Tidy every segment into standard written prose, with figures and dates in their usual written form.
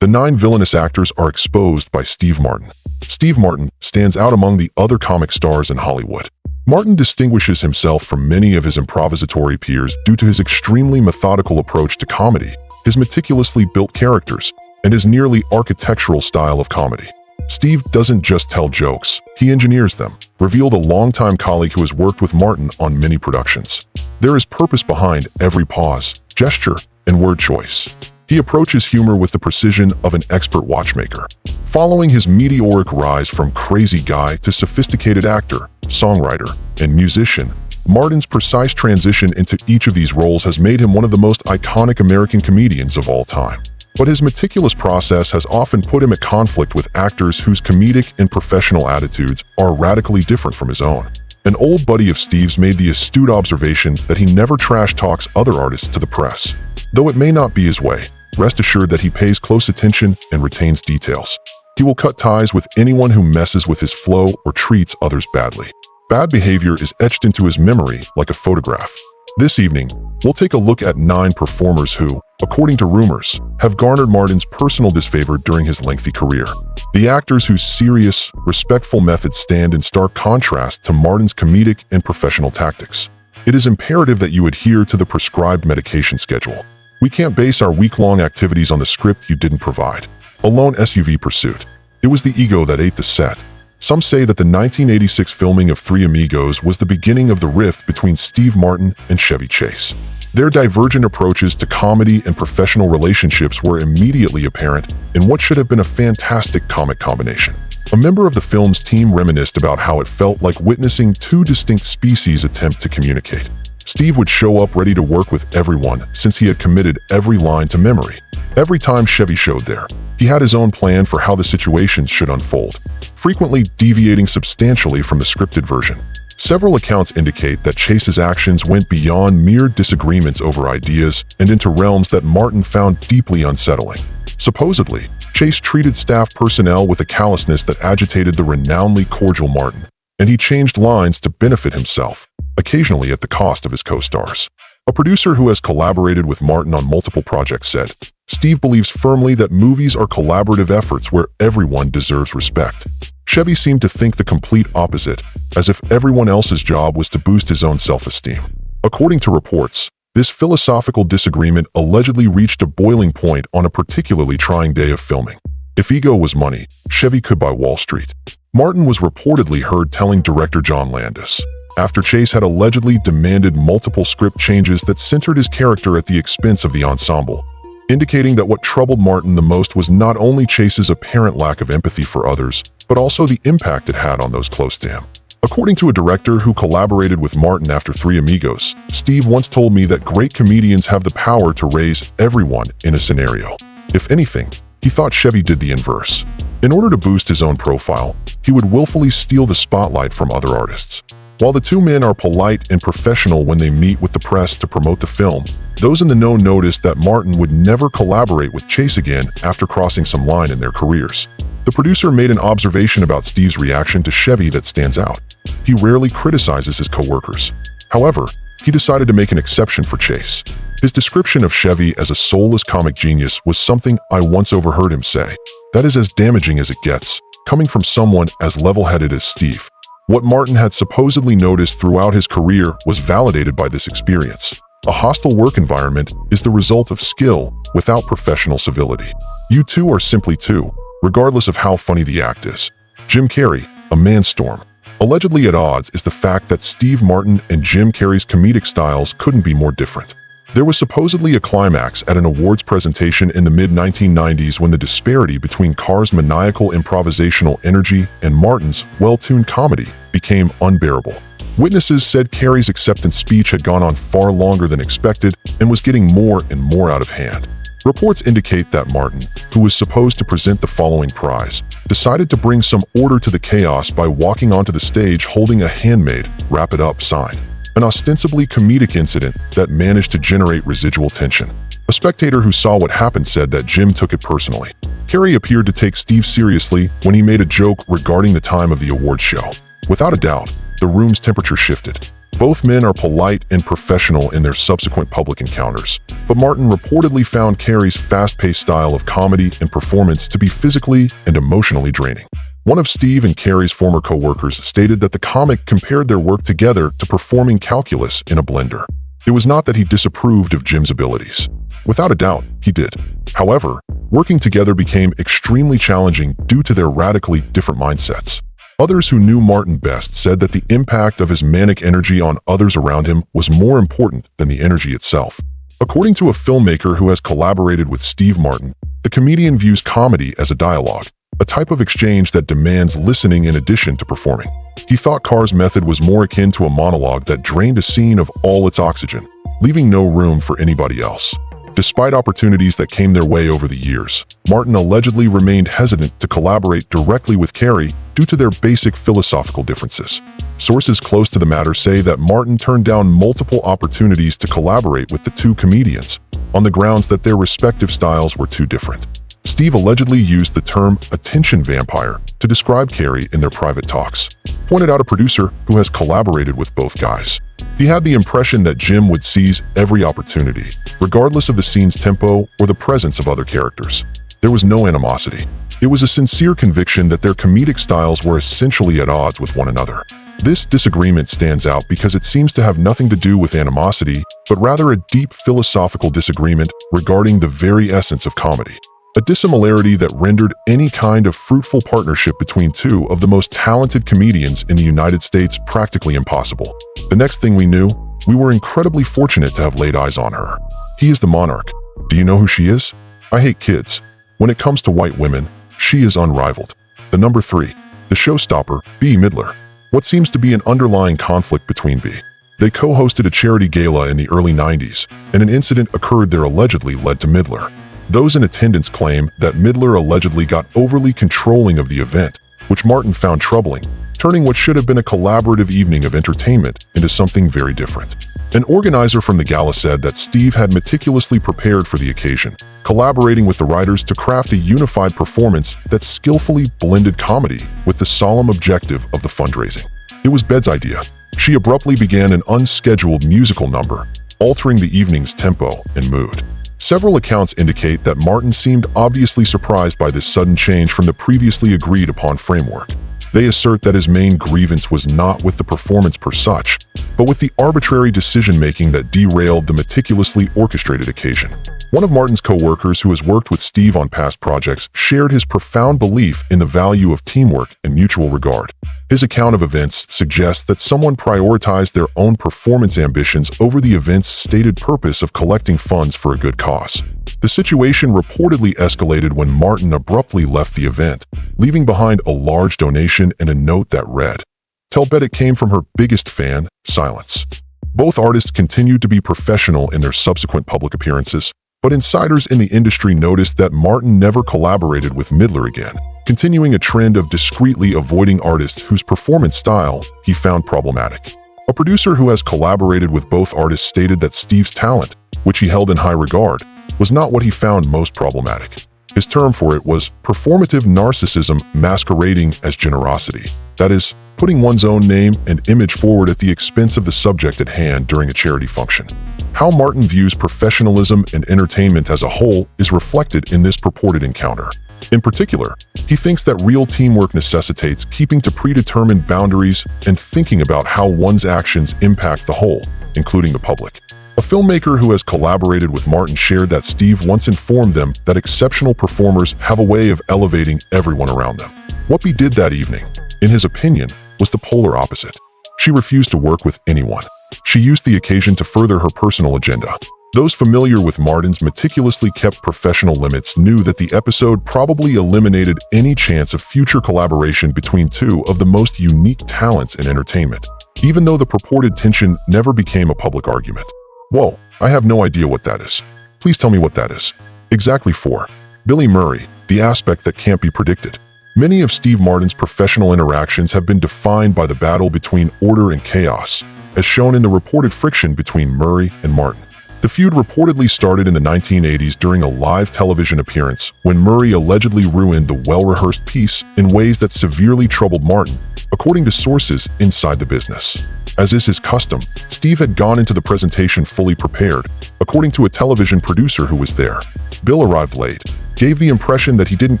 The 9 villainous actors are exposed by Steve Martin. Steve Martin stands out among the other comic stars in Hollywood. Martin distinguishes himself from many of his improvisatory peers due to his extremely methodical approach to comedy, his meticulously built characters, and his nearly architectural style of comedy. Steve doesn't just tell jokes, he engineers them, revealed a longtime colleague who has worked with Martin on many productions. There is purpose behind every pause, gesture, and word choice. He approaches humor with the precision of an expert watchmaker. Following his meteoric rise from crazy guy to sophisticated actor, songwriter, and musician, Martin's precise transition into each of these roles has made him one of the most iconic American comedians of all time. But his meticulous process has often put him at conflict with actors whose comedic and professional attitudes are radically different from his own. An old buddy of Steve's made the astute observation that he never trash talks other artists to the press. Though it may not be his way, rest assured that he pays close attention and retains details. He will cut ties with anyone who messes with his flow or treats others badly. Bad behavior is etched into his memory like a photograph. This evening, we'll take a look at 9 performers who, according to rumors, have garnered Martin's personal disfavor during his lengthy career. The actors whose serious, respectful methods stand in stark contrast to Martin's comedic and professional tactics. It is imperative that you adhere to the prescribed medication schedule. We can't base our week-long activities on the script you didn't provide. A lone SUV pursuit. It was the ego that ate the set. Some say that the 1986 filming of Three Amigos was the beginning of the rift between Steve Martin and Chevy Chase. Their divergent approaches to comedy and professional relationships were immediately apparent in what should have been a fantastic comic combination. A member of the film's team reminisced about how it felt like witnessing 2 distinct species attempt to communicate. Steve would show up ready to work with everyone since he had committed every line to memory. Every time Chevy showed there, he had his own plan for how the situation should unfold, frequently deviating substantially from the scripted version. Several accounts indicate that Chase's actions went beyond mere disagreements over ideas and into realms that Martin found deeply unsettling. Supposedly, Chase treated staff personnel with a callousness that agitated the renownedly cordial Martin, and he changed lines to benefit himself, occasionally at the cost of his co-stars. A producer who has collaborated with Martin on multiple projects said, "Steve believes firmly that movies are collaborative efforts where everyone deserves respect." Chevy seemed to think the complete opposite, as if everyone else's job was to boost his own self-esteem. According to reports, this philosophical disagreement allegedly reached a boiling point on a particularly trying day of filming. If ego was money, Chevy could buy Wall Street. Martin was reportedly heard telling director John Landis, after Chase had allegedly demanded multiple script changes that centered his character at the expense of the ensemble, indicating that what troubled Martin the most was not only Chase's apparent lack of empathy for others, but also the impact it had on those close to him. According to a director who collaborated with Martin after Three Amigos, Steve once told me that great comedians have the power to raise everyone in a scenario. If anything, he thought Chevy did the inverse. In order to boost his own profile, he would willfully steal the spotlight from other artists. While the 2 men are polite and professional when they meet with the press to promote the film, those in the know noticed that Martin would never collaborate with Chase again after crossing some line in their careers. The producer made an observation about Steve's reaction to Chevy that stands out. He rarely criticizes his co-workers. However, he decided to make an exception for Chase. His description of Chevy as a soulless comic genius was something I once overheard him say. That is as damaging as it gets, coming from someone as level-headed as Steve. What Martin had supposedly noticed throughout his career was validated by this experience. A hostile work environment is the result of skill without professional civility. You two are simply two, regardless of how funny the act is. Jim Carrey, a man-storm. Allegedly at odds is the fact that Steve Martin and Jim Carrey's comedic styles couldn't be more different. There was supposedly a climax at an awards presentation in the mid-1990s when the disparity between Carr's maniacal improvisational energy and Martin's well-tuned comedy became unbearable. Witnesses said Carrey's acceptance speech had gone on far longer than expected and was getting more and more out of hand. Reports indicate that Martin, who was supposed to present the following prize, decided to bring some order to the chaos by walking onto the stage holding a handmade "Wrap It Up" sign. An ostensibly comedic incident that managed to generate residual tension. A spectator who saw what happened said that Jim took it personally. Carrey appeared to take Steve seriously when he made a joke regarding the time of the awards show. Without a doubt, the room's temperature shifted. Both men are polite and professional in their subsequent public encounters, but Martin reportedly found Carrey's fast-paced style of comedy and performance to be physically and emotionally draining. One of Steve and Carrey's former co-workers stated that the comic compared their work together to performing calculus in a blender. It was not that he disapproved of Jim's abilities. Without a doubt, he did. However, working together became extremely challenging due to their radically different mindsets. Others who knew Martin best said that the impact of his manic energy on others around him was more important than the energy itself. According to a filmmaker who has collaborated with Steve Martin, the comedian views comedy as a dialogue, a type of exchange that demands listening in addition to performing. He thought Carr's method was more akin to a monologue that drained a scene of all its oxygen, leaving no room for anybody else. Despite opportunities that came their way over the years, Martin allegedly remained hesitant to collaborate directly with Carrey due to their basic philosophical differences. Sources close to the matter say that Martin turned down multiple opportunities to collaborate with the two comedians on the grounds that their respective styles were too different. Steve allegedly used the term attention vampire to describe Carrey in their private talks, pointed out a producer who has collaborated with both guys. He had the impression that Jim would seize every opportunity, regardless of the scene's tempo or the presence of other characters. There was no animosity. It was a sincere conviction that their comedic styles were essentially at odds with one another. This disagreement stands out because it seems to have nothing to do with animosity, but rather a deep philosophical disagreement regarding the very essence of comedy. A dissimilarity that rendered any kind of fruitful partnership between two of the most talented comedians in the United States practically impossible. The next thing we knew, we were incredibly fortunate to have laid eyes on her. He is the monarch. Do you know who she is? I hate kids. When it comes to white women, she is unrivaled. The number 3, the showstopper, Bette Midler. What seems to be an underlying conflict between B. They co-hosted a charity gala in the early 90s, and an incident occurred there allegedly led to Midler. Those in attendance claim that Midler allegedly got overly controlling of the event, which Martin found troubling, turning what should have been a collaborative evening of entertainment into something very different. An organizer from the gala said that Steve had meticulously prepared for the occasion, collaborating with the writers to craft a unified performance that skillfully blended comedy with the solemn objective of the fundraising. It was Bette's idea. She abruptly began an unscheduled musical number, altering the evening's tempo and mood. Several accounts indicate that Martin seemed obviously surprised by this sudden change from the previously agreed-upon framework. They assert that his main grievance was not with the performance per such, but with the arbitrary decision-making that derailed the meticulously orchestrated occasion. One of Martin's co-workers who has worked with Steve on past projects shared his profound belief in the value of teamwork and mutual regard. His account of events suggests that someone prioritized their own performance ambitions over the event's stated purpose of collecting funds for a good cause. The situation reportedly escalated when Martin abruptly left the event, leaving behind a large donation and a note that read, "Tell Bette it came from her biggest fan, Silence." Both artists continued to be professional in their subsequent public appearances, but insiders in the industry noticed that Martin never collaborated with Midler again, continuing a trend of discreetly avoiding artists whose performance style he found problematic. A producer who has collaborated with both artists stated that Steve's talent, which he held in high regard, was not what he found most problematic. His term for it was performative narcissism masquerading as generosity. That is, putting one's own name and image forward at the expense of the subject at hand during a charity function. How Martin views professionalism and entertainment as a whole is reflected in this purported encounter. In particular, he thinks that real teamwork necessitates keeping to predetermined boundaries and thinking about how one's actions impact the whole, including the public. A filmmaker who has collaborated with Martin shared that Steve once informed them that exceptional performers have a way of elevating everyone around them. What Bette did that evening, in his opinion, was the polar opposite. She refused to work with anyone. She used the occasion to further her personal agenda. Those familiar with Martin's meticulously kept professional limits knew that the episode probably eliminated any chance of future collaboration between two of the most unique talents in entertainment, even though the purported tension never became a public argument. Whoa, I have no idea what that is. Please tell me what that is. Exactly 4. Billy Murray, the aspect that can't be predicted. Many of Steve Martin's professional interactions have been defined by the battle between order and chaos, as shown in the reported friction between Murray and Martin. The feud reportedly started in the 1980s during a live television appearance when Murray allegedly ruined the well-rehearsed piece in ways that severely troubled Martin, according to sources inside the business. As is his custom, Steve had gone into the presentation fully prepared, according to a television producer who was there. Bill arrived late, gave the impression that he didn't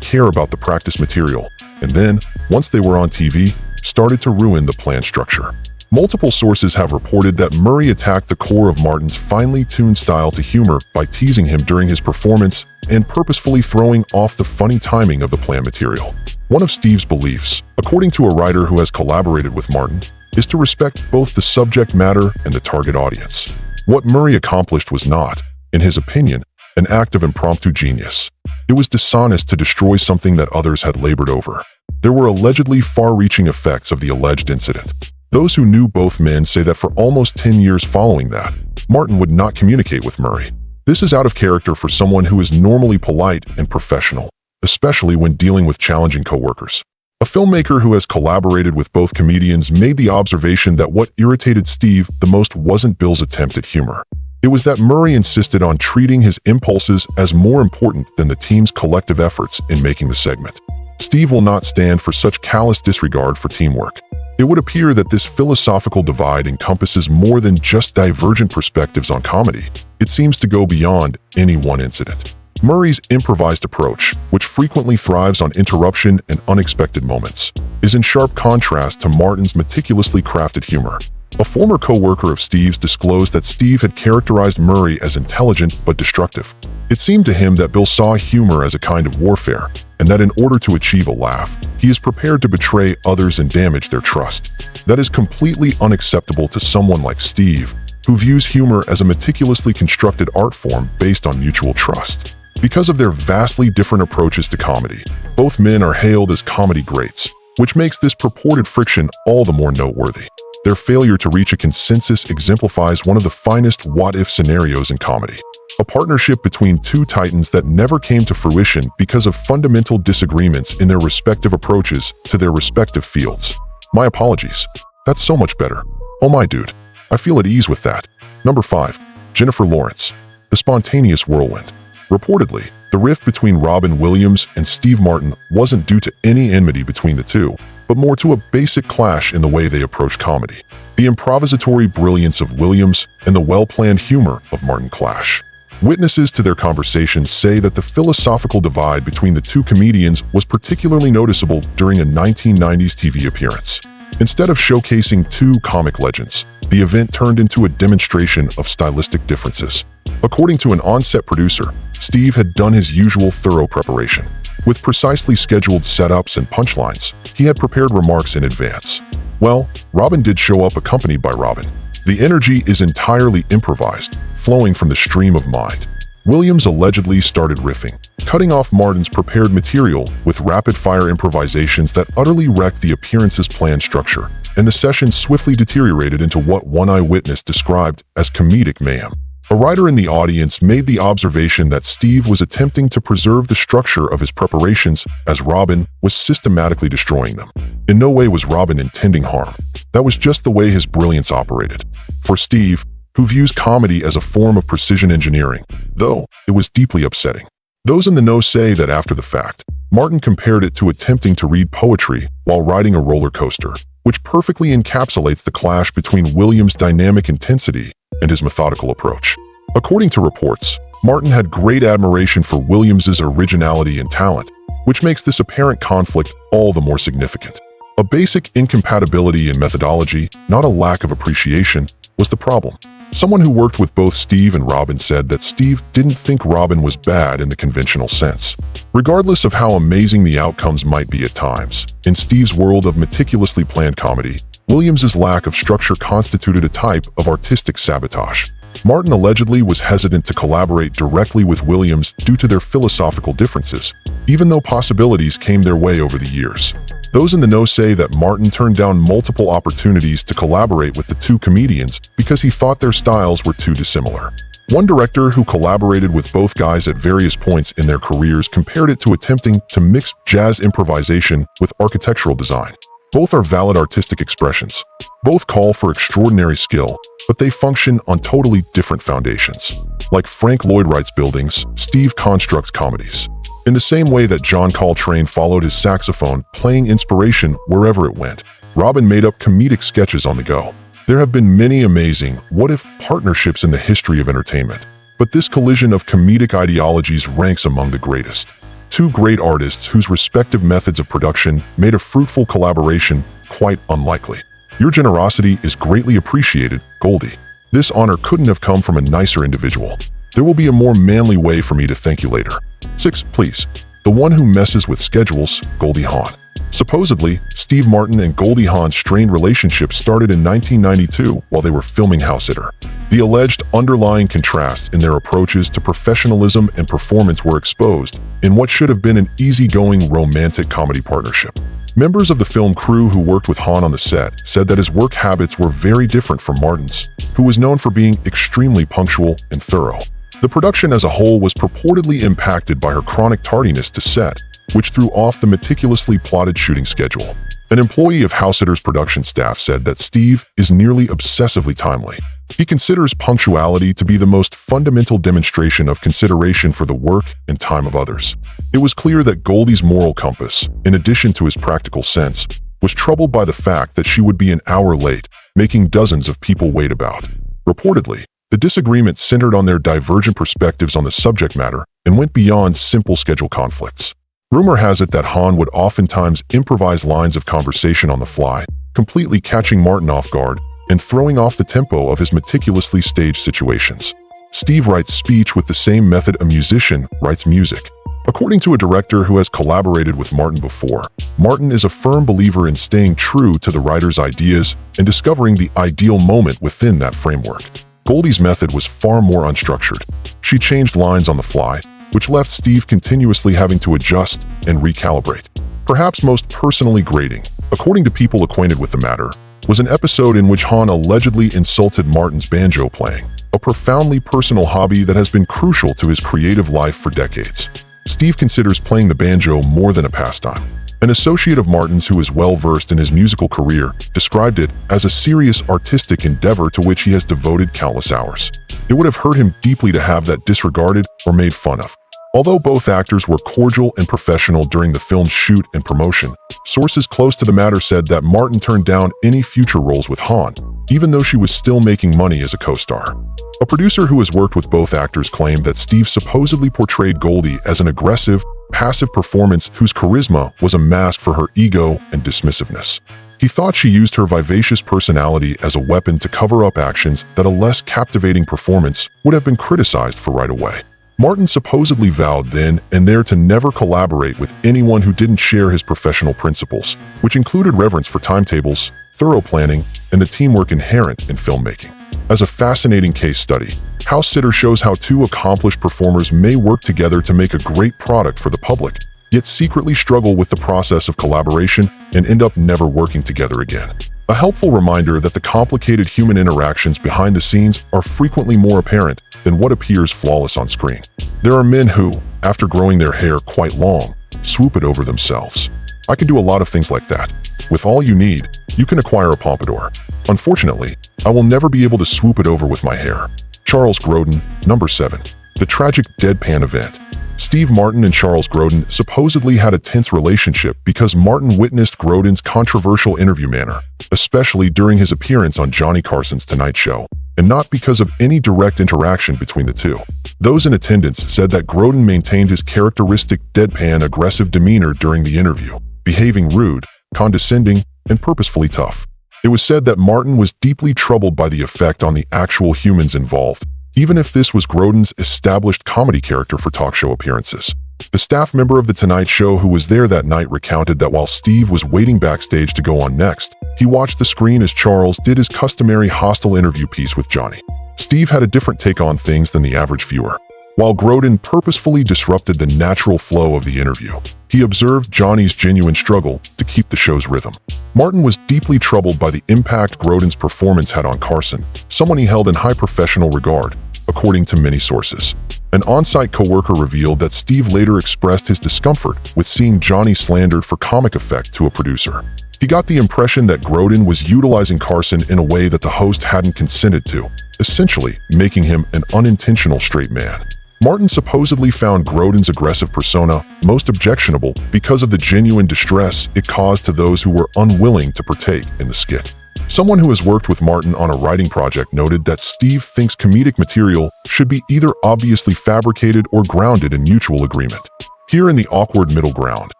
care about the practice material, and then, once they were on TV, started to ruin the plan structure. Multiple sources have reported that Murray attacked the core of Martin's finely tuned style to humor by teasing him during his performance and purposefully throwing off the funny timing of the plan material. One of Steve's beliefs, according to a writer who has collaborated with Martin, is to respect both the subject matter and the target audience. What Murray accomplished was not, in his opinion, an act of impromptu genius. It was dishonest to destroy something that others had labored over. There were allegedly far-reaching effects of the alleged incident. Those who knew both men say that for almost 10 years following that, Martin would not communicate with Murray. This is out of character for someone who is normally polite and professional, especially when dealing with challenging coworkers. A filmmaker who has collaborated with both comedians made the observation that what irritated Steve the most wasn't Bill's attempt at humor. It was that Murray insisted on treating his impulses as more important than the team's collective efforts in making the segment. Steve will not stand for such callous disregard for teamwork. It would appear that this philosophical divide encompasses more than just divergent perspectives on comedy. It seems to go beyond any one incident. Murray's improvised approach, which frequently thrives on interruption and unexpected moments, is in sharp contrast to Martin's meticulously crafted humor. A former co-worker of Steve's disclosed that Steve had characterized Murray as intelligent but destructive. It seemed to him that Bill saw humor as a kind of warfare, and that in order to achieve a laugh, he is prepared to betray others and damage their trust. That is completely unacceptable to someone like Steve, who views humor as a meticulously constructed art form based on mutual trust. Because of their vastly different approaches to comedy, both men are hailed as comedy greats, which makes this purported friction all the more noteworthy. Their failure to reach a consensus exemplifies one of the finest what-if scenarios in comedy. A partnership between two titans that never came to fruition because of fundamental disagreements in their respective approaches to their respective fields. My apologies. That's so much better. Oh my dude. I feel at ease with that. Number 5. Jennifer Lawrence. The spontaneous whirlwind. Reportedly, the rift between Robin Williams and Steve Martin wasn't due to any enmity between the two, but more to a basic clash in the way they approach comedy. The improvisatory brilliance of Williams and the well-planned humor of Martin clash. Witnesses to their conversations say that the philosophical divide between the two comedians was particularly noticeable during a 1990s TV appearance. Instead of showcasing two comic legends, the event turned into a demonstration of stylistic differences. According to an on-set producer, Steve had done his usual thorough preparation. With precisely scheduled setups and punchlines, he had prepared remarks in advance. Well, Robin did show up accompanied by Robin. The energy is entirely improvised, flowing from the stream of mind. Williams allegedly started riffing, cutting off Martin's prepared material with rapid-fire improvisations that utterly wrecked the appearance's planned structure, and the session swiftly deteriorated into what one eyewitness described as comedic mayhem. A writer in the audience made the observation that Steve was attempting to preserve the structure of his preparations as Robin was systematically destroying them. In no way was Robin intending harm. That was just the way his brilliance operated. For Steve, who views comedy as a form of precision engineering, though, it was deeply upsetting. Those in the know say that after the fact, Martin compared it to attempting to read poetry while riding a roller coaster, which perfectly encapsulates the clash between Williams' dynamic intensity and his methodical approach. According to reports, Martin had great admiration for Williams's originality and talent, which makes this apparent conflict all the more significant. A basic incompatibility in methodology, not a lack of appreciation, was the problem. Someone who worked with both Steve and Robin said that Steve didn't think Robin was bad in the conventional sense. Regardless of how amazing the outcomes might be at times, in Steve's world of meticulously planned comedy, Williams's lack of structure constituted a type of artistic sabotage. Martin allegedly was hesitant to collaborate directly with Williams due to their philosophical differences, even though possibilities came their way over the years. Those in the know say that Martin turned down multiple opportunities to collaborate with the two comedians because he thought their styles were too dissimilar. One director who collaborated with both guys at various points in their careers compared it to attempting to mix jazz improvisation with architectural design. Both are valid artistic expressions. Both call for extraordinary skill, but they function on totally different foundations. Like Frank Lloyd Wright's buildings, Steve constructs comedies. In the same way that John Coltrane followed his saxophone, playing inspiration wherever it went, Robin made up comedic sketches on the go. There have been many amazing what-if partnerships in the history of entertainment, but this collision of comedic ideologies ranks among the greatest. Two great artists whose respective methods of production made a fruitful collaboration quite unlikely. Your generosity is greatly appreciated, Goldie. This honor couldn't have come from a nicer individual. There will be a more manly way for me to thank you later. 6. Please. The one who messes with schedules, Goldie Hawn. Supposedly, Steve Martin and Goldie Hawn's strained relationship started in 1992 while they were filming House Sitter. The alleged underlying contrasts in their approaches to professionalism and performance were exposed in what should have been an easygoing romantic comedy partnership. Members of the film crew who worked with Hawn on the set said that his work habits were very different from Martin's, who was known for being extremely punctual and thorough. The production as a whole was purportedly impacted by her chronic tardiness to set, which threw off the meticulously plotted shooting schedule. An employee of House Sitter's production staff said that Steve is nearly obsessively timely. He considers punctuality to be the most fundamental demonstration of consideration for the work and time of others. It was clear that Goldie's moral compass, in addition to his practical sense, was troubled by the fact that she would be an hour late, making dozens of people wait about. Reportedly, the disagreement centered on their divergent perspectives on the subject matter and went beyond simple schedule conflicts. Rumor has it that Hawn would oftentimes improvise lines of conversation on the fly, completely catching Martin off guard and throwing off the tempo of his meticulously staged situations. Steve writes speech with the same method a musician writes music. According to a director who has collaborated with Martin before, Martin is a firm believer in staying true to the writer's ideas and discovering the ideal moment within that framework. Goldie's method was far more unstructured. She changed lines on the fly, which left Steve continuously having to adjust and recalibrate. Perhaps most personally grating, according to people acquainted with the matter, was an episode in which Hawn allegedly insulted Martin's banjo playing, a profoundly personal hobby that has been crucial to his creative life for decades. Steve considers playing the banjo more than a pastime. An associate of Martin's who is well-versed in his musical career described it as a serious artistic endeavor to which he has devoted countless hours. It would have hurt him deeply to have that disregarded or made fun of. Although both actors were cordial and professional during the film's shoot and promotion, sources close to the matter said that Martin turned down any future roles with Hawn, even though she was still making money as a co-star. A producer who has worked with both actors claimed that Steve supposedly portrayed Goldie as an aggressive, passive performance whose charisma was a mask for her ego and dismissiveness. He thought she used her vivacious personality as a weapon to cover up actions that a less captivating performance would have been criticized for right away. Martin supposedly vowed then and there to never collaborate with anyone who didn't share his professional principles, which included reverence for timetables, thorough planning, and the teamwork inherent in filmmaking. As a fascinating case study, House Sitter shows how two accomplished performers may work together to make a great product for the public, yet secretly struggle with the process of collaboration and end up never working together again. A helpful reminder that the complicated human interactions behind the scenes are frequently more apparent than what appears flawless on screen. There are men who, after growing their hair quite long, swoop it over themselves. I can do a lot of things like that. With all you need, you can acquire a pompadour. Unfortunately, I will never be able to swoop it over with my hair. Charles Grodin, number 7. The tragic deadpan event. Steve Martin and Charles Grodin supposedly had a tense relationship because Martin witnessed Grodin's controversial interview manner, especially during his appearance on Johnny Carson's Tonight Show, and not because of any direct interaction between the two. Those in attendance said that Grodin maintained his characteristic deadpan aggressive demeanor during the interview, behaving rude, condescending, and purposefully tough. It was said that Martin was deeply troubled by the effect on the actual humans involved, even if this was Grodin's established comedy character for talk show appearances. The staff member of The Tonight Show who was there that night recounted that while Steve was waiting backstage to go on next, he watched the screen as Charles did his customary hostile interview piece with Johnny. Steve had a different take on things than the average viewer. While Grodin purposefully disrupted the natural flow of the interview, he observed Johnny's genuine struggle to keep the show's rhythm. Martin was deeply troubled by the impact Grodin's performance had on Carson, someone he held in high professional regard, according to many sources. An on-site coworker revealed that Steve later expressed his discomfort with seeing Johnny slandered for comic effect to a producer. He got the impression that Grodin was utilizing Carson in a way that the host hadn't consented to, essentially making him an unintentional straight man. Martin supposedly found Grodin's aggressive persona most objectionable because of the genuine distress it caused to those who were unwilling to partake in the skit. Someone who has worked with Martin on a writing project noted that Steve thinks comedic material should be either obviously fabricated or grounded in mutual agreement. Here in the awkward middle ground,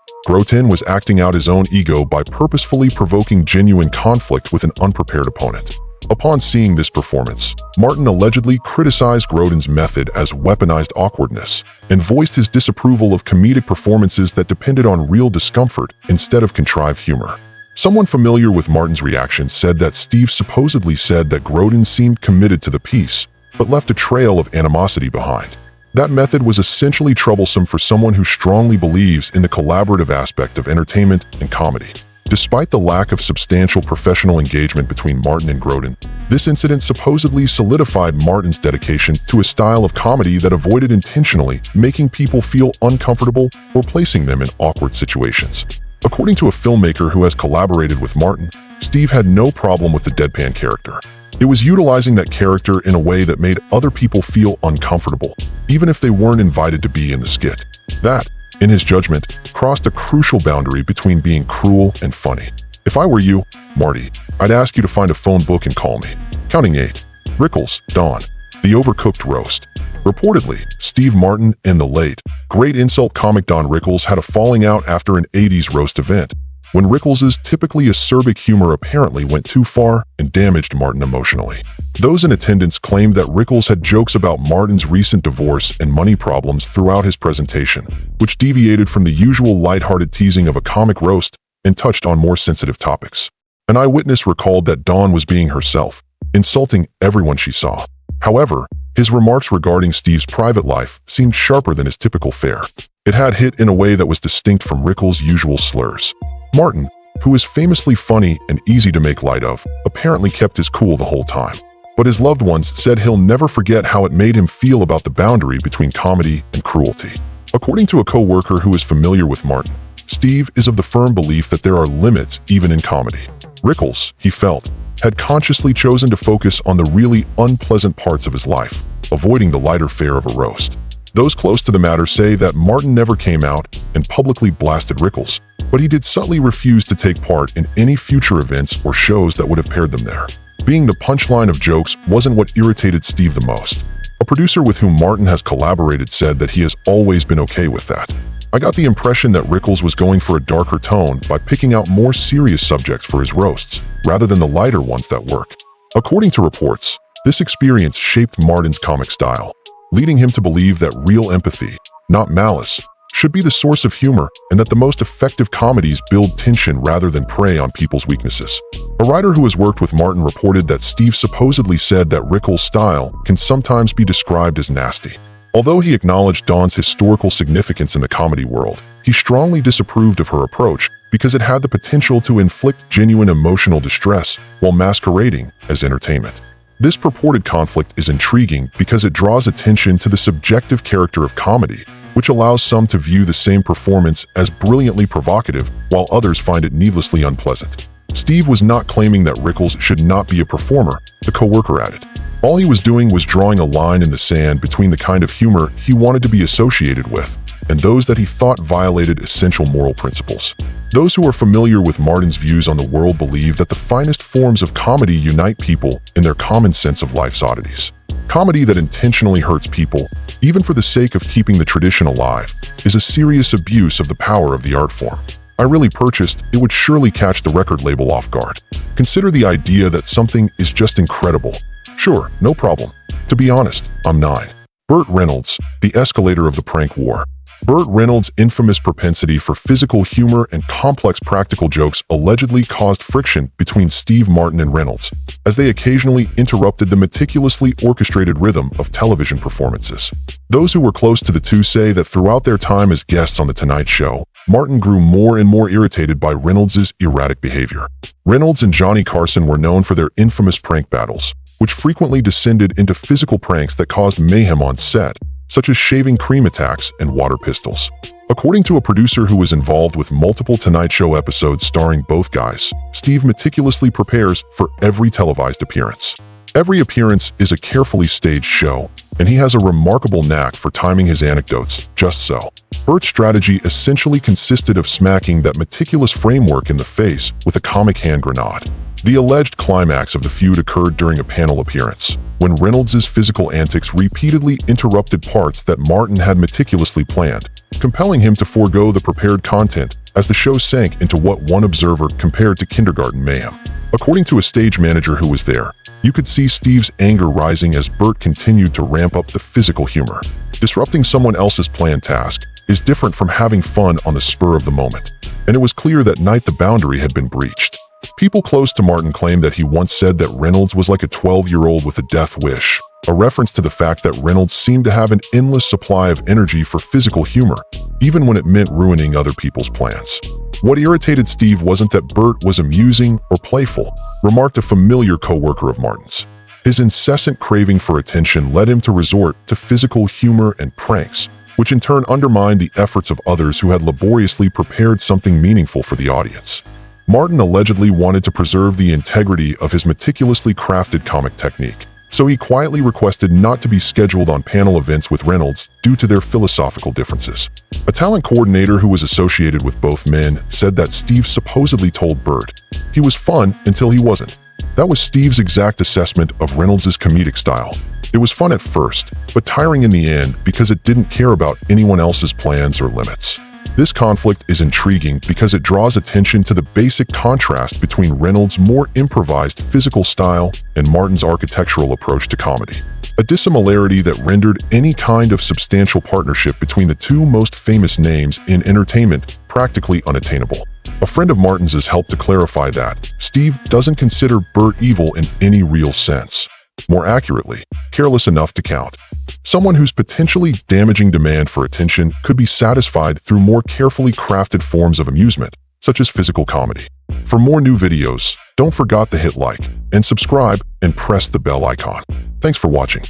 Grodin was acting out his own ego by purposefully provoking genuine conflict with an unprepared opponent. Upon seeing this performance, Martin allegedly criticized Grodin's method as weaponized awkwardness and voiced his disapproval of comedic performances that depended on real discomfort instead of contrived humor. Someone familiar with Martin's reaction said that Steve supposedly said that Grodin seemed committed to the piece, but left a trail of animosity behind. That method was essentially troublesome for someone who strongly believes in the collaborative aspect of entertainment and comedy. Despite the lack of substantial professional engagement between Martin and Grodin, this incident supposedly solidified Martin's dedication to a style of comedy that avoided intentionally making people feel uncomfortable or placing them in awkward situations. According to a filmmaker who has collaborated with Martin, Steve had no problem with the deadpan character. It was utilizing that character in a way that made other people feel uncomfortable, even if they weren't invited to be in the skit. That, in his judgment, crossed a crucial boundary between being cruel and funny. If I were you, Marty, I'd ask you to find a phone book and call me. Counting 8. Rickles, Don. The Overcooked Roast. Reportedly, Steve Martin and the late, great insult comic Don Rickles had a falling out after an 80s roast event, when Rickles' typically acerbic humor apparently went too far and damaged Martin emotionally. Those in attendance claimed that Rickles had jokes about Martin's recent divorce and money problems throughout his presentation, which deviated from the usual lighthearted teasing of a comic roast and touched on more sensitive topics. An eyewitness recalled that Dawn was being herself, insulting everyone she saw. However, his remarks regarding Steve's private life seemed sharper than his typical fare. It had hit in a way that was distinct from Rickles' usual slurs. Martin, who is famously funny and easy to make light of, apparently kept his cool the whole time. But his loved ones said he'll never forget how it made him feel about the boundary between comedy and cruelty. According to a co-worker who is familiar with Martin, Steve is of the firm belief that there are limits even in comedy. Rickles, he felt, had consciously chosen to focus on the really unpleasant parts of his life, avoiding the lighter fare of a roast. Those close to the matter say that Martin never came out and publicly blasted Rickles, but he did subtly refuse to take part in any future events or shows that would have paired them there. Being the punchline of jokes wasn't what irritated Steve the most. A producer with whom Martin has collaborated said that he has always been okay with that. I got the impression that Rickles was going for a darker tone by picking out more serious subjects for his roasts, rather than the lighter ones that work. According to reports, this experience shaped Martin's comic style, leading him to believe that real empathy, not malice, should be the source of humor, and that the most effective comedies build tension rather than prey on people's weaknesses. A writer who has worked with Martin reported that Steve supposedly said that Rickles' style can sometimes be described as nasty. Although he acknowledged Dawn's historical significance in the comedy world, he strongly disapproved of her approach because it had the potential to inflict genuine emotional distress while masquerading as entertainment. This purported conflict is intriguing because it draws attention to the subjective character of comedy, which allows some to view the same performance as brilliantly provocative while others find it needlessly unpleasant. Steve was not claiming that Rickles should not be a performer, the co-worker added. All he was doing was drawing a line in the sand between the kind of humor he wanted to be associated with and those that he thought violated essential moral principles. Those who are familiar with Martin's views on the world believe that the finest forms of comedy unite people in their common sense of life's oddities. Comedy that intentionally hurts people, even for the sake of keeping the tradition alive, is a serious abuse of the power of the art form. I really purchased, it would surely catch the record label off guard. Consider the idea that something is just incredible. Sure, no problem. To be honest, I'm 9. Burt Reynolds, the escalator of the prank war. Burt Reynolds' infamous propensity for physical humor and complex practical jokes allegedly caused friction between Steve Martin and Reynolds, as they occasionally interrupted the meticulously orchestrated rhythm of television performances. Those who were close to the two say that throughout their time as guests on The Tonight Show, Martin grew more and more irritated by Reynolds' erratic behavior. Reynolds and Johnny Carson were known for their infamous prank battles, which frequently descended into physical pranks that caused mayhem on set, such as shaving cream attacks and water pistols. According to a producer who was involved with multiple Tonight Show episodes starring both guys, Steve meticulously prepares for every televised appearance. Every appearance is a carefully staged show, and he has a remarkable knack for timing his anecdotes just so. Burt's strategy essentially consisted of smacking that meticulous framework in the face with a comic hand grenade. The alleged climax of the feud occurred during a panel appearance, when Reynolds' physical antics repeatedly interrupted parts that Martin had meticulously planned, compelling him to forego the prepared content as the show sank into what one observer compared to kindergarten mayhem. According to a stage manager who was there, you could see Steve's anger rising as Bert continued to ramp up the physical humor. Disrupting someone else's planned task is different from having fun on the spur of the moment, and it was clear that night the boundary had been breached. People close to Martin claimed that he once said that Reynolds was like a 12-year-old with a death wish, a reference to the fact that Reynolds seemed to have an endless supply of energy for physical humor, even when it meant ruining other people's plans. What irritated Steve wasn't that Bert was amusing or playful, remarked a familiar co-worker of Martin's. His incessant craving for attention led him to resort to physical humor and pranks, which in turn undermined the efforts of others who had laboriously prepared something meaningful for the audience. Martin allegedly wanted to preserve the integrity of his meticulously crafted comic technique, so he quietly requested not to be scheduled on panel events with Reynolds due to their philosophical differences. A talent coordinator who was associated with both men said that Steve supposedly told Bert he was fun until he wasn't. That was Steve's exact assessment of Reynolds' comedic style. It was fun at first, but tiring in the end because it didn't care about anyone else's plans or limits. This conflict is intriguing because it draws attention to the basic contrast between Reynolds' more improvised physical style and Martin's architectural approach to comedy. A dissimilarity that rendered any kind of substantial partnership between the two most famous names in entertainment practically unattainable. A friend of Martin's has helped to clarify that Steve doesn't consider Bert evil in any real sense. More accurately, careless enough to count. Someone whose potentially damaging demand for attention could be satisfied through more carefully crafted forms of amusement, such as physical comedy. For more new videos, don't forget to hit like and subscribe and press the bell icon. Thanks for watching.